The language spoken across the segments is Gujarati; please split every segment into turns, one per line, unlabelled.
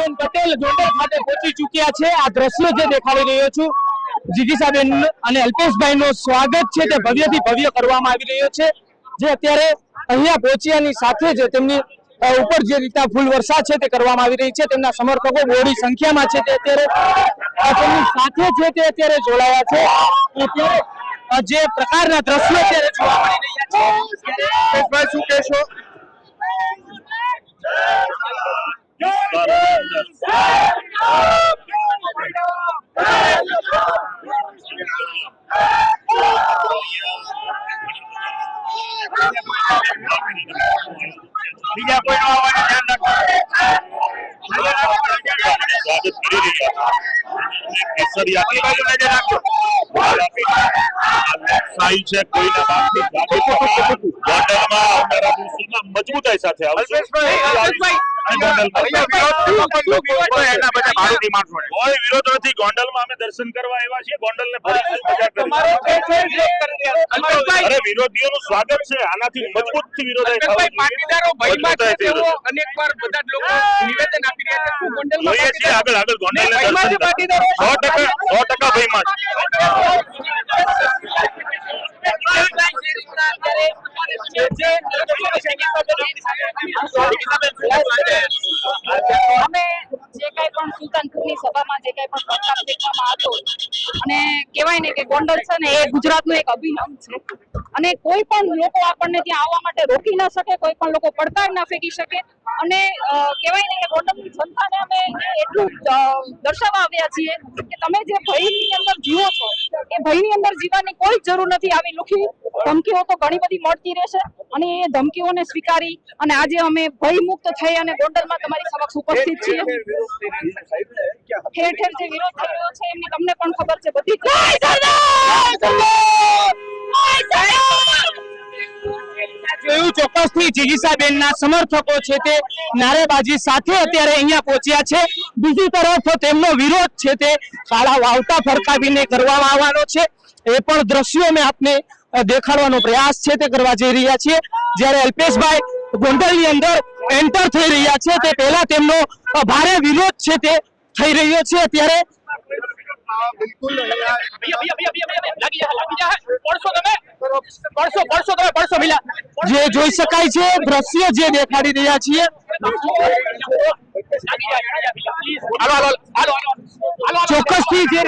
જીગીસાબેન પટેલ ગોંડલ ખાતે પહોંચી ચૂક્યા છે। આ દ્રશ્યો જે દેખાડી રહ્યો છું, જીગીસાબેન અને અલ્પેશભાઈ નું સ્વાગત છે તે ભવ્યથી ભવ્ય કરવામાં આવી રહ્યો છે। જે અત્યારે અહીંયા પહોંચ્યાની સાથે જ તેમની ઉપર જે રીતના ફૂલ વર્ષા છે તે કરવામાં આવી રહી છે। તેમના સમર્થકો બહોળી સંખ્યામાં છે તે અત્યારે તેમની સાથે છે તે અત્યારે જોડાયા છે। અત્યારે જે પ્રકારના દ્રશ્યો અત્યારે જોવા મળી રહ્યા છે, શું કહેશો? બીજા કોઈ ધ્યાન રાખો। મજબૂતાઈ સાથે કોઈ વિરોધ નથી। ગોંડલમાં અમે દર્શન કરવા આવ્યા છીએ। ગોંડલ ને અરે વિરોધીઓનું સ્વાગત છે, આનાથી મજબૂત થી વિરોધ જોઈએ છીએ। આગળ આગળ ગોંડલ ને 100% ભયમાં
અમે જે કઈ પણ સુલતાનપુરની સભામાં જે કઈ પણ પ્રસ્તાવ દેખવામાં આવ્યો અને કહેવાય ને કે ગોંડલ છે ને એ ગુજરાતનું એક અભિન્ન છે અને કોઈ પણ લોકો આપણને ત્યાં આવવા માટે રોકી ના શકે, કોઈ પણ લોકો પડકાર ના ફેંકી શકે અને કહેવાય ને કે ગોંડલની જનતાને અમે એટલું દર્શાવવા આવ્યા છીએ કે તમે જે ભયની અંદર જીવો છો એ ભયની અંદર જીવવાની કોઈ જરૂર નથી। આવી લુખી ધમકીઓ તો ઘણી બધી મળતી રહેશે અને એ ધમકીઓને સ્વીકારી અને આજે અમે ભય મુક્ત થઈ અને ગોંડલમાં તમારી સમક્ષ ઉપસ્થિત છીએ। ઠેર ઠેર જે વિરોધ થઈ રહ્યો છે એમની તમને પણ ખબર છે બધી।
જોયું ચોક્કસથી જીગીસાબેનના સમર્થકો છે તે નારેબાજી સાથે અત્યારે અહીંયા પહોંચ્યા છે। બીજી તરફ તેમનો વિરોધ છે તે કાળા વાવટા ફરકાવીને કરવામાં આવવાનો છે। એ પણ દ્રશ્યો મેં આપને દેખાડવાનો પ્રયાસ છે તે કરવા જઈ રહ્યા છીએ। જ્યારે અલ્પેશભાઈ ગોંડલની અંદર એન્ટર થઈ રહ્યા છે તે પહેલા તેમનો ભારે વિરોધ છે તે થઈ રહ્યો છે। અત્યારે જે જોઈ શકાય છે દ્રશ્ય જે દેખાડી રહ્યા છીએ, ચોક્કસથી જે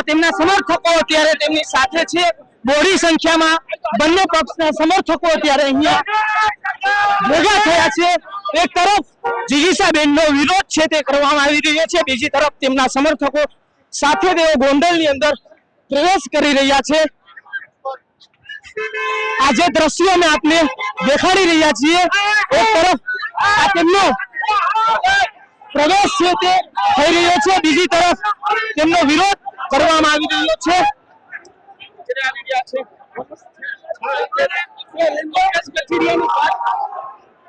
તેમના સમર્થકો અત્યારે તેમની સાથે છે। બહોળી સંખ્યામાં બંને પક્ષના સમર્થકો અત્યારે અહીંયા ભેગા થયા છે। એક તરફ જીગીસાબેનનો વિરોધ છે તે કરવામાં આવી રહ્યો છે, બીજી તરફ તેમના સમર્થકો સાથે તેઓ ગોંડલની અંદર પ્રવેશ કરી રહ્યા છે। આ જે દ્રશ્યો અમે આપને દેખાડી રહ્યા છીએ, એક તરફ આ તેમનો પ્રવેશ છે તે થઈ રહ્યો છે, બીજી તરફ તેમનો વિરોધ કરવામાં આવી રહ્યો છે।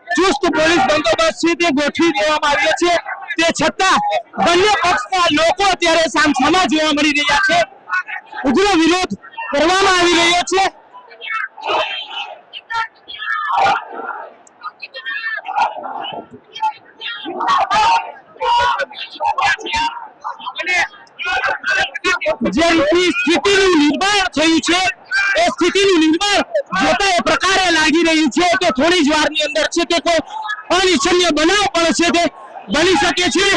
ચુસ્ત પોલીસ બંદોબસ્ત છે તે ગોઠવી દેવામાં આવ્યો છે। તે છતાં બંને પક્ષના લોકો અત્યારે સામસામા જોવા મળી રહ્યા છે। ઉગ્ર વિરોધ કરવામાં આવી રહ્યો છે। જે રીતની સ્થિતિનું નિર્માણ થયું છે એ સ્થિતિનું નિર્માણ જોતા એ પ્રકારે લાગી રહ્યું છે કે થોડી જ વારની અંદર છે કે કોઈ અનિચ્છનીય બનાવ પણ છે તે બની શકે છે।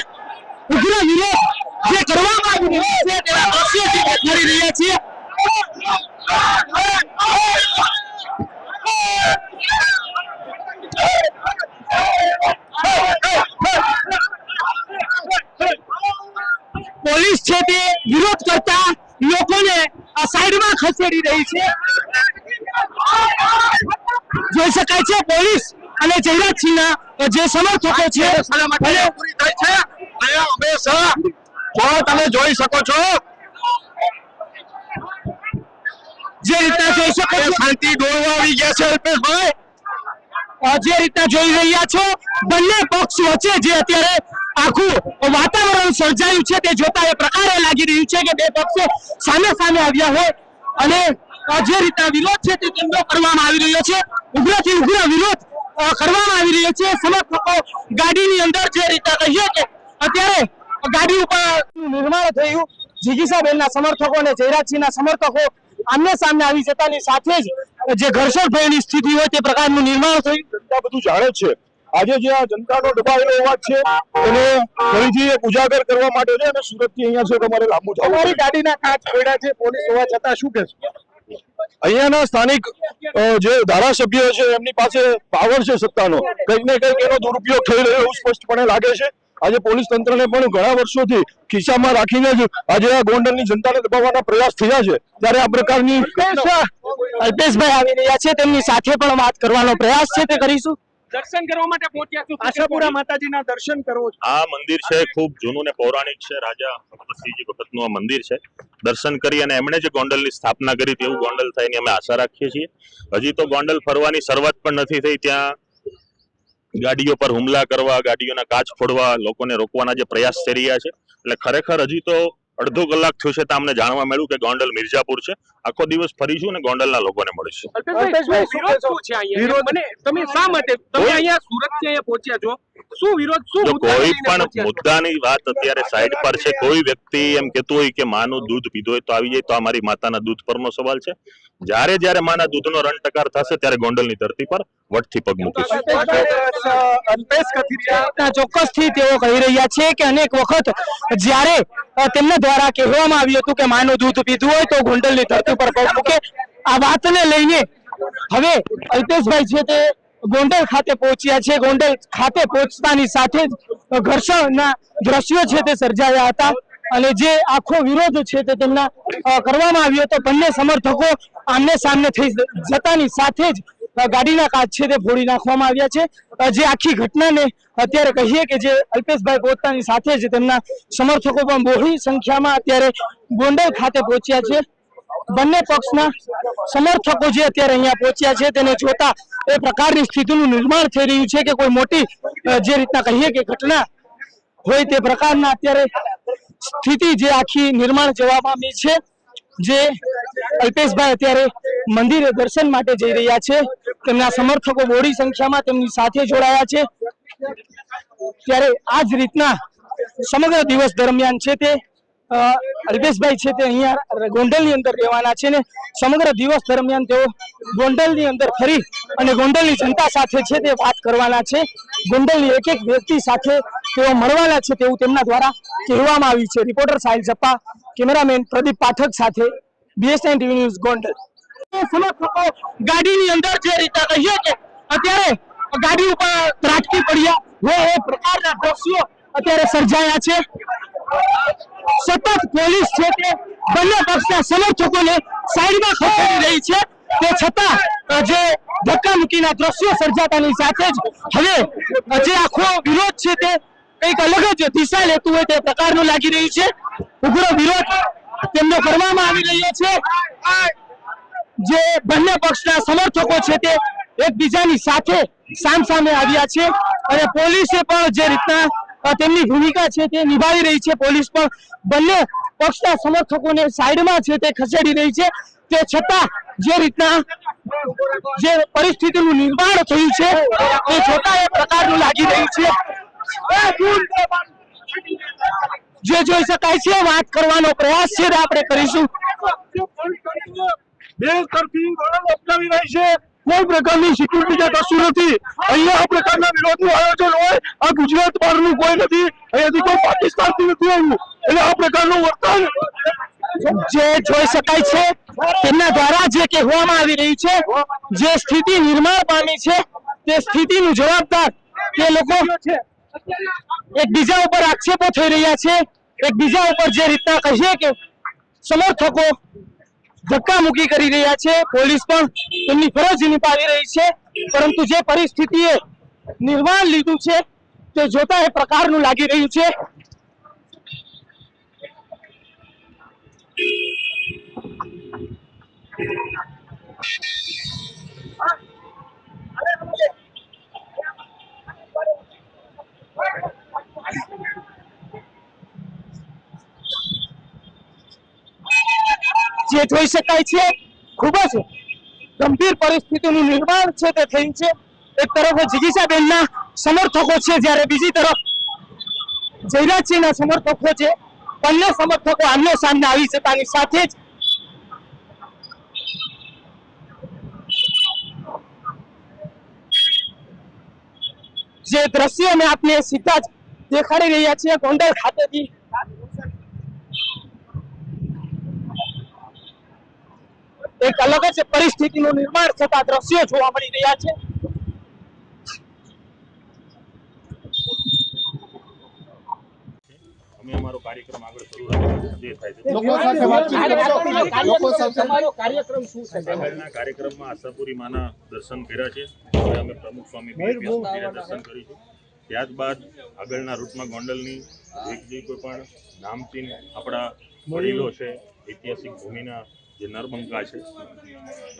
ઉગ્ર વિરોધ જે કરવામાં આવી રહ્યો છે તેના દ્રશ્યો જે દેખાડી રહ્યા છીએ। પોલીસ છે તે વિરોધ કરતા લોકોને સાઈડમાં ખસેડી રહી છે। જોઈ શકાય છે પોલીસ અને જયરાજસિંહના જે સમર્થકો છે તમે જોઈ શકો છો, જે રીતના જોઈ શકો છો શાંતિ ડોળવા આવી ગયા છે। અલ્પેશભાઈ જે રીતના જોઈ રહ્યા છો બંને પક્ષ વચ્ચે જે અત્યારે આખું વાતાવરણ સર્જાયું છે તે જોતા એ પ્રકારે લાગી રહ્યું છે કે બે પક્ષો સામે સામે આવ્યા હોય અને જે રીતના વિરોધ છે તે તેમનો કરવામાં આવી રહ્યો છે। ઉગ્રથી ઉગ્ર વિરોધ કરવામાં આવી રહ્યો છે। સમર્થકો ગાડીની અંદર જે રીતના કહીએ કે અત્યારે ગાડી ઉપર નિર્માણ થયું. જિગીસાબેનના સમર્થકો અને જયરાજસિંહના સમર્થકો આમને સામે આવી જતાની સાથે જ જે ઘર્ષણ ભયની સ્થિતિ હોય તે પ્રકારનું નિર્માણ થયું.
જનતા બધું જાણે છે. આજે જે આ જનતાનો દબાયેલો અવાજ છે એને ફરીથી એક ઉજાગર કરવા માટે છે અને સુરતથી અહીંયા છે તમારે લાંબુ થવું.
તમારી ગાડીના કાચ ફોડ્યા છે પોલીસ હોવા છતાં, શું કહેશો?
અહીંયાના સ્થાનિક જે ધારાસભ્ય છે એમની પાસે પાવર છે સત્તાનો, કંઈક ને કંઈક એનો દુરુપયોગ થઈ રહ્યો એવું સ્પષ્ટપણે લાગે છે. આજે પોલીસ તંત્રને પણ ઘણા વર્ષોથી ખિસ્સામાં રાખીને જ આજે આ ગોંડલની જનતાને દબાવવાના પ્રયાસ થયા છે. ત્યારે આ પ્રકારની
અલ્પેશભાઈ આવી રહ્યા છે, તેમની સાથે પણ વાત કરવાનો પ્રયાસ છે તે કરીશું.
દર્શન કરવા માટે પહોંચ્યા છો, આશાપુરા માતાજીના દર્શન કરો છો.
આ મંદિર છે ખૂબ જૂનું ને પૌરાણિક છે. રાજા ભગતસિંહજી વખતનું આ મંદિર છે. દર્શન કરી અને એમણે જે ગોંડલની સ્થાપના કરી તેવું ગોંડલ થાય એની અમે આશા રાખીએ છીએ. હજી તો ગોંડલ ફરવાની શરૂઆત પણ નથી થઈ, ત્યાં ગાડીઓ પર હુમલા કરવા, ગાડીઓના કાચ ફોડવા, લોકોને રોકવાના જે પ્રયાસ થઈ રહ્યા છે. એટલે ખરેખર હજી તો અડધો કલાક થયો છે તો અમને જાણવા મળ્યું કે ગોંડલ મિર્જાપુર છે. આખો દિવસ ફરીશું અને ગોંડલના લોકોને મળીશું.
અલ્પેશભાઈ, વિરોધ શું છે અહીંયા? મને તમે શા માટે તમે અહીંયા સુરતથી અહીંયા પહોંચ્યા છો? શું વિરોધ, શું
જો
મુદ્દા
કોઈ
લઈને
પણ
પહોંચ્યા છો?
મુદ્દાની વાત અત્યારે સાઈડ પર છે. કોઈ વ્યક્તિ એમ કહેતું હોય કે માનું દૂધ પીધું હોય તો આવી જાય, તો આ મારી માતાના દૂધ પરનો સવાલ છે. જ્યારે માના દૂધનો રણટકાર થશે ત્યારે ગોંડલની ધરતી પર વટથી પગ મૂકીશું.
અલ્પેશ કથિરિયા
ચોક્કસથી તેઓ કહી રહ્યા છે કે અનેક વખત જ્યારે તેમના દ્વારા કહેવામાં આવ્યું હતું કે માનું દૂધ પીધું હોય તો ગોંડલની ધરતી પર પગ મૂકે. આ વાતને લઈને હવે અલ્પેશભાઈ છે તે ગોંડલ ખાતે પહોંચ્યા છે. ગોંડલ ખાતે પહોંચતાની સાથે જ ઘર્ષણના દ્રશ્યો છે તે સર્જાયા હતા અને જે આખો વિરોધ છે તે તેમના કરવામાં આવ્યો હતો. બંને સમર્થકો આમને સામને થઈ જતાની સાથે જ ગાડીના કાચ છે તે ફોડી નાખવામાં આવ્યા છે. જે આખી ઘટનાને અત્યારે કહીએ કે જે અલ્પેશભાઈ પહોંચતાની સાથે જ તેમના સમર્થકો પણ બહોળી સંખ્યામાં અત્યારે ગોંડલ ખાતે પહોંચ્યા છે. બંને પક્ષના સમર્થકો જે અત્યારે અહીંયા પહોંચ્યા છે તેને જોતા એ પ્રકારની સ્થિતિનું નિર્માણ થઈ રહ્યું છે કે કોઈ મોટી જે રીતના કહીએ કે ઘટના હોય તે પ્રકારના અત્યારે સ્થિતિ જે આખી નિર્માણ જવા પામી છે. જે અલ્પેશભાઈ અત્યારે મંદિરે દર્શન માટે જઈ રહ્યા છે, તેમના સમર્થકો બહોળી સંખ્યામાં તેમની સાથે જોડાયા છે. ત્યારે આ જ રીતના સમગ્ર દિવસ દરમિયાન છે તે અલ્પેશભાઈ છે તે અહીંયા ગોંડલની અંદર રહેવાના છે ને સમગ્ર દિવસ દરમિયાન તેઓ ગોંડલની અંદર ફરી અને ગોંડલની જનતા સાથે છે તે વાત કરવાના છે. ગોંડલની એક એક વ્યક્તિ સાથે તેઓ મળવાના છે તેવું તેમના દ્વારા કહેવામાં આવ્યું છે. રિપોર્ટર સાહિલ જપ્પા, કેમેરામેન પ્રદીપ પાઠક સાથે BSN TV ન્યૂઝ ગોંડલ. સમર્થકો ગાડીની અંદર જે રીતે કહીએ કે અત્યારે ગાડી ઉપર ત્રાટકી પડ્યા હોય એ પ્રકારના દ્રશ્યો અત્યારે સર્જાયા છે. સતત પોલીસ છે તે બંને પક્ષના સમર્થકોને સાઈડમાં ખસેડી રહી છે. તે છતાં જે ધક્કામુક્કીના દ્રશ્યો સર્જાતાની સાથે જ હવે જે આખો વિરોધ છે તે કંઈક અલગ જ દિશા લેતું હોય તે પ્રકારનું લાગી રહ્યું છે. ઉગ્ર વિરોધ તેમનો કરવામાં આવી રહ્યો છે. જે બંને પક્ષના સમર્થકો છે તે એકબીજાની સાથે સામસામે આવ્યા છે અને પોલીસે પણ જે રીતના તેમની ભૂમિકા છે તે નિભાવી રહી છે. પોલીસ પણ બંને પક્ષના સમર્થકોને સાઈડમાં છે તે ખસેડી રહી છે. તે છતાં જે રીતના જે પરિસ્થિતિનું નિર્માણ થયું છે તે જોતા એ પ્રકારનું લાગી રહ્યું છે. જે જોઈ શકાય છે વાત કરવાનો પ્રયાસ છે આપણે કરીશું.
બે તરફી વલણ અપનાવી રહી છે. કોઈ પ્રકારની સિક્યુરિટી કે કશું નથી. અહીંયા આ પ્રકારના વિરોધનું આયોજન હોય આ ગુજરાત બહારનું કોઈ નથી. અહીંયાથી કોઈ પાકિસ્તાનથી નથી આવ્યું. એટલે આ પ્રકારનું વર્તન
જે જોઈ શકાય છે તેમના દ્વારા જે કહેવામાં આવી રહ્યું છે, જે સ્થિતિ નિર્માણ પામી છે તે સ્થિતિનું જવાબદાર તે લોકો એકબીજા ઉપર આક્ષેપો થઈ રહ્યા છે. એકબીજા ઉપર જે રીતના કહીએ કે સમર્થકો ધક્કામુક્કી કરી રહ્યા છે. પોલીસ પણ તેમની ફરજ નિભાવી રહી છે. પરંતુ જે પરિસ્થિતિએ નિર્માણ લીધું છે તે જોતા એ પ્રકારનું લાગી રહ્યું છે. જે જોઈ શકાય છે ખૂબ જ ગંભીર પરિસ્થિતિનું નિર્માણ છે તે થયું છે. એક તરફ જિગીસાબેનના સમર્થકો છે, જ્યારે બીજી તરફ જયરાજસિંહના સમર્થકો છે, બંને સમર્થકો આમને સામને આવી જતાની સાથે જ જે દ્રશ્યો અમે આપને સીધા જ દેખાડી રહ્યા છીએ ગોંડલ ખાતેથી એક અલગ જ પરિસ્થિતિનું નિર્માણ થતા દ્રશ્યો જોવા મળી રહ્યા છે.
અમે અમારો કાર્યક્રમ આગળ શરૂ રાખીશું. જે થાય છે આગળના કાર્યક્રમમાં આશાપુરી માના દર્શન કર્યા છે. હવે અમે પ્રમુખ સ્વામી બીએપીએસ દર્શન કરીશું. ત્યારબાદ આગળના રૂટમાં ગોંડલની જે કોઈ પણ નામચીન આપણા વડીલો છે, ઐતિહાસિક ભૂમિના જે નરબંકા છે,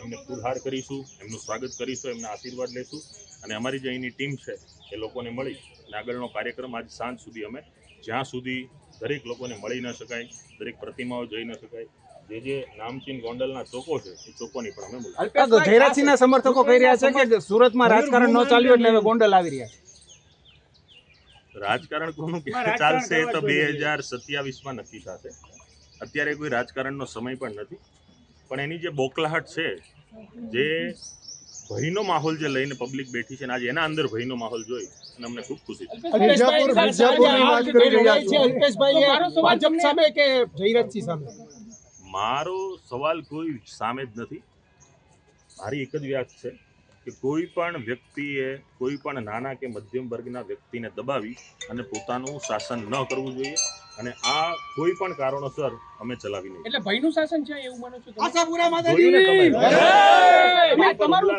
એમને ફૂલહાર કરીશું, એમનું સ્વાગત કરીશું, એમના આશીર્વાદ લેશું અને અમારી જે અહીંની ટીમ છે એ લોકોને મળી અને આગળનો કાર્યક્રમ આજ સાંજ સુધી અમે જ્યાં સુધી દરેક લોકોને મળી ન શકાય, દરેક પ્રતિમાઓ જોઈ ન શકાય, જે નામચીન ગોંડલના ચોકો છે એ ચોકોની પણ અમે મુલાકાત.
જયરાજસિંહના સમર્થકો કહી રહ્યા છે કે સુરતમાં રાજકારણ ન ચાલ્યું એટલે હવે ગોંડલ આવી રહ્યા છે.
રાજકારણ કોનું ચાલશે એ તો 2027માં નક્કી થશે. અત્યારે કોઈ રાજકારણનો સમય પણ નથી, પણ એની જે બોકલાહટ છે, જે ભયનો માહોલ જે લઈને પબ્લિક બેઠી છે ને આજે એના અંદર ભયનો માહોલ જોઈ અને અમને ખૂબ ખુશી થઈ. મારો સવાલ કોઈ સામે જ નથી. મારી એક જ વ્યાસ છે કે કોઈ પણ વ્યક્તિએ કોઈ પણ નાના કે મધ્યમ વર્ગના વ્યક્તિને દબાવી અને પોતાનું શાસન ન કરવું જોઈએ અને આ કોઈ પણ કારણોસર અમે ચલાવી નહીં.
એટલે ભયનું શાસન છે એવું માનો છો?
જોયું ને તમે.
તમારું